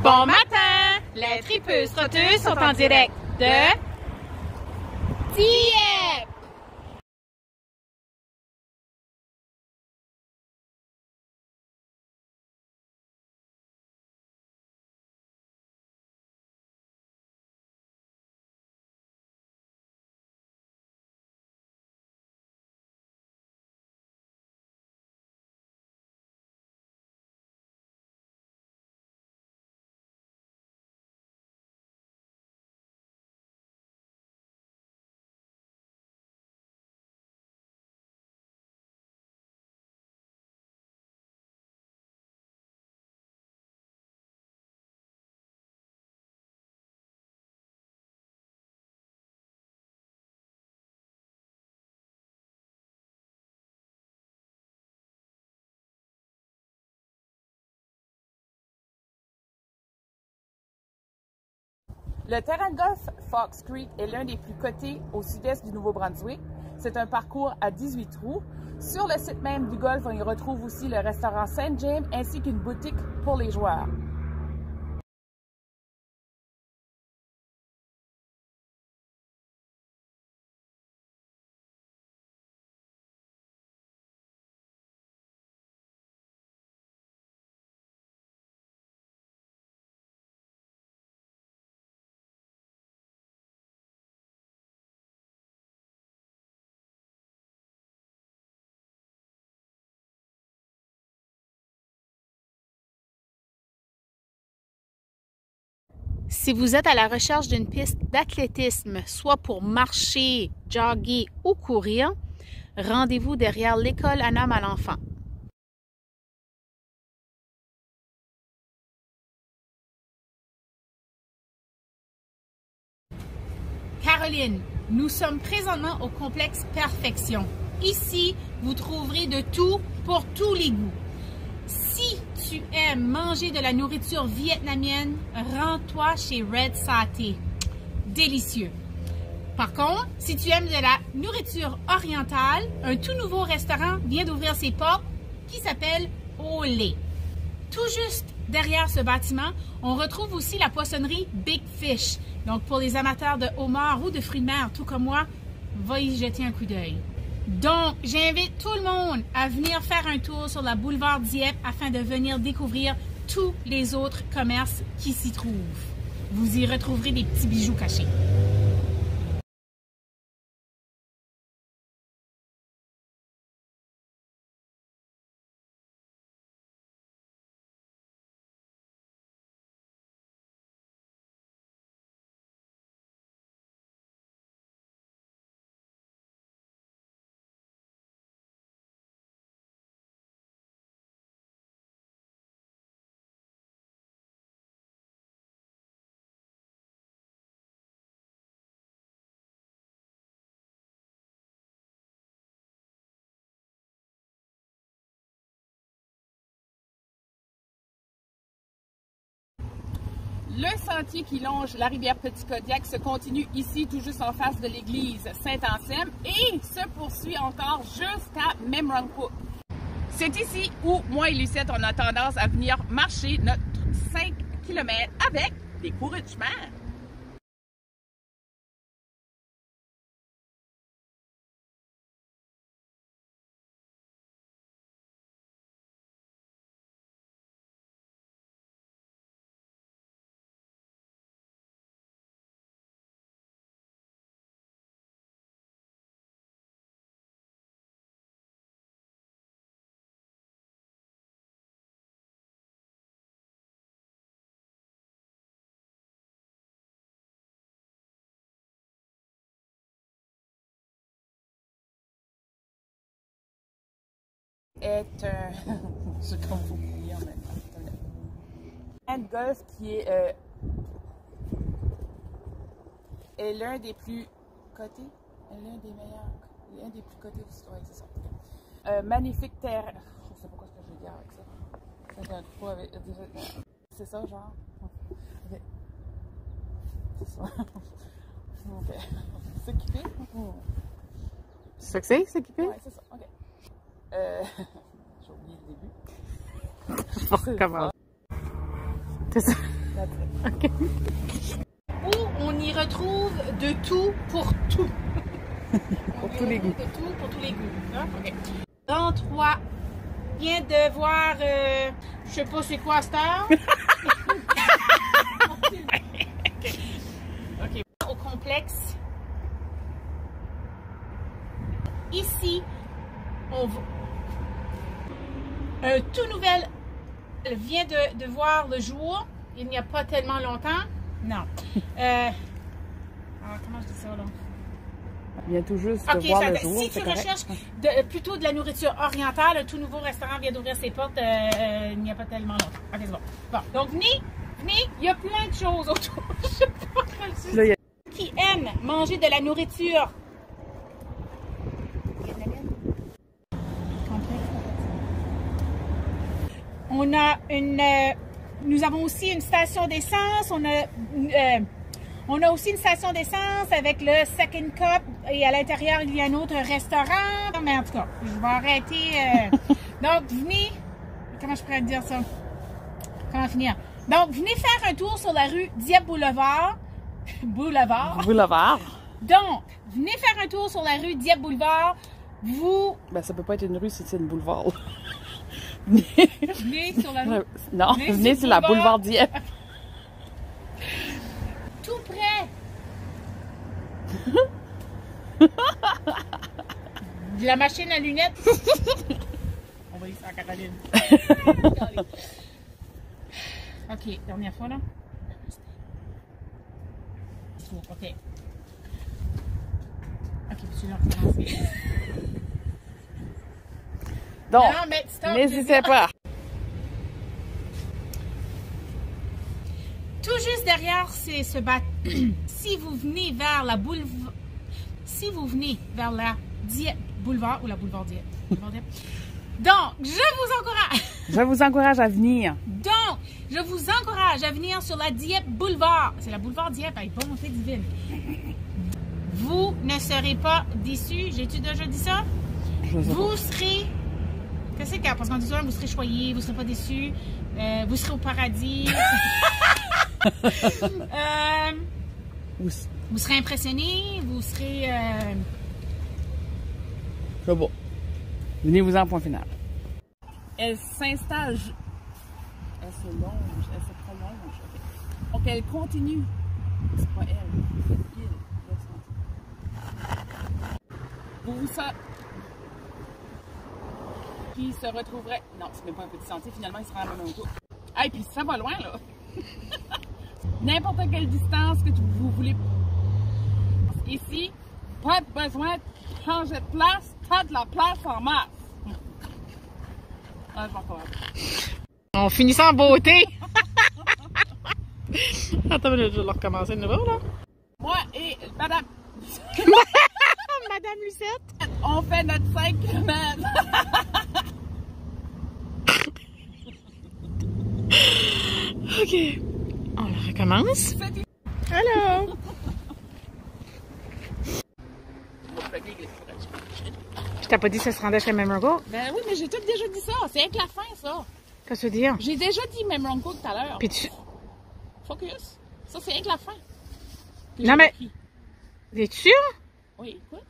Bon matin! Les tripeuses trotteuses sont en direct de Dieppe! Le terrain de golf Fox Creek est l'un des plus cotés au sud-est du Nouveau-Brunswick. C'est un parcours à 18 trous. Sur le site même du golf, on y retrouve aussi le restaurant Saint James ainsi qu'une boutique pour les joueurs. Si vous êtes à la recherche d'une piste d'athlétisme, soit pour marcher, jogger ou courir, rendez-vous derrière l'école Un homme à l'enfant. Caroline, nous sommes présentement au complexe Perfection. Ici, vous trouverez de tout pour tous les goûts. Si tu aimes manger de la nourriture vietnamienne, rends-toi chez Red Satay. Délicieux. Par contre, si tu aimes de la nourriture orientale, un tout nouveau restaurant vient d'ouvrir ses portes qui s'appelle Olé. Tout juste derrière ce bâtiment, on retrouve aussi la poissonnerie Big Fish. Donc pour les amateurs de homards ou de fruits de mer, tout comme moi, va y jeter un coup d'œil. Donc, j'invite tout le monde à venir faire un tour sur la boulevard Dieppe afin de venir découvrir tous les autres commerces qui s'y trouvent. Vous y retrouverez des petits bijoux cachés. Le sentier qui longe la rivière Petit-Kodiak se continue ici, tout juste en face de l'église Saint-Anselme et se poursuit encore jusqu'à Memramcook. C'est ici où moi et Lucette, on a tendance à venir marcher notre 5 km avec des coureux de chemin. Est un... Je comme vous oubliez en même temps. Un golf qui est l'un des plus cotés, l'un des meilleurs, l'un des plus cotés aussi. Ouais, c'est ça. Magnifique terrain. Je sais pas quoi ce que je veux dire avec ça. Ça vient de quoi avec... C'est ça, genre? Okay. C'est ça. OK. S'équiper? C'est ça que c'est, s'équiper? Ouais, c'est ça. OK. J'ai oublié le début. Comment? C'est ça. Okay. Où on y retrouve de tout pour tout. Pour tous les goûts. De tout pour tous les goûts. Hein? Okay. Dans 3, viens de voir, je sais pas c'est quoi à cette heure. OK. Au complexe. Ici, on va... Un tout nouvel vient de voir le jour. Il n'y a pas tellement longtemps. Non. Alors, comment je dis ça, là? Il vient tout juste de voir le jour. Si tu recherches plutôt de la nourriture orientale, un tout nouveau restaurant vient d'ouvrir ses portes il n'y a pas tellement longtemps. OK, c'est bon. Bon, donc venez, il y a plein de choses autour. Je sais pas quelle qui aime manger de la nourriture. On a nous avons aussi une station d'essence. On a aussi une station d'essence avec le Second Cup et à l'intérieur, il y a un autre restaurant. Mais en tout cas, je vais arrêter. Donc, venez. Comment je pourrais dire ça? Comment finir? Donc, venez faire un tour sur la rue Dieppe Boulevard. Boulevard. Donc, venez faire un tour sur la rue Dieppe Boulevard. Vous... Ben, ça peut pas être une rue si c'est une boulevard. Venez sur la rue. Non, venez sur la boulevard Dieppe. Tout près. De la machine à lunettes. On va y faire Caroline. OK, dernière fois là. OK. OK, tu l'as recommencé. Donc, non, n'hésitez pas. Tout juste derrière ce bateau, si vous venez vers la boulevard, boulevard ou la boulevard Dieppe. Donc, Je vous encourage à venir. Donc, je vous encourage à venir sur la Dieppe Boulevard. C'est la boulevard Dieppe avec bonté divine. Vous ne serez pas déçus. J'ai-tu déjà dit ça? Vous serez... Qu'est-ce que c'est? Parce qu'on dit ça, vous serez choyés, vous ne serez pas déçus. Vous serez au paradis. Vous serez impressionnés. Vous serez... C'est bon. Venez-vous-en, point final. Elle s'installe. Elle se longe. Elle se prolonge. Okay. Donc, elle continue. C'est pas elle. Vous ça. Qui se retrouverait. Non, c'est même pas un petit sentier. Finalement, il se rend à même tour. Ah, et puis ça va loin, là. N'importe quelle distance que vous voulez. Ici, pas besoin de changer de place. T'as de la place en masse. Ah, je vais encore. On finit ça en beauté. Attends, je vais recommencer de nouveau, là. Moi et Madame... Madame Lucette. On fait notre 5 semaines. OK. On le recommence. Hello. Je t'ai pas dit que ça se rendait chez Memorgo? Ben oui, mais j'ai tout déjà dit ça. C'est avec la fin, ça. Qu'est-ce que tu veux dire? J'ai déjà dit Memorgo tout à l'heure. Puis tu... Focus. Ça, c'est avec la fin. Non, mais... Es-tu sûr? Oui, écoute.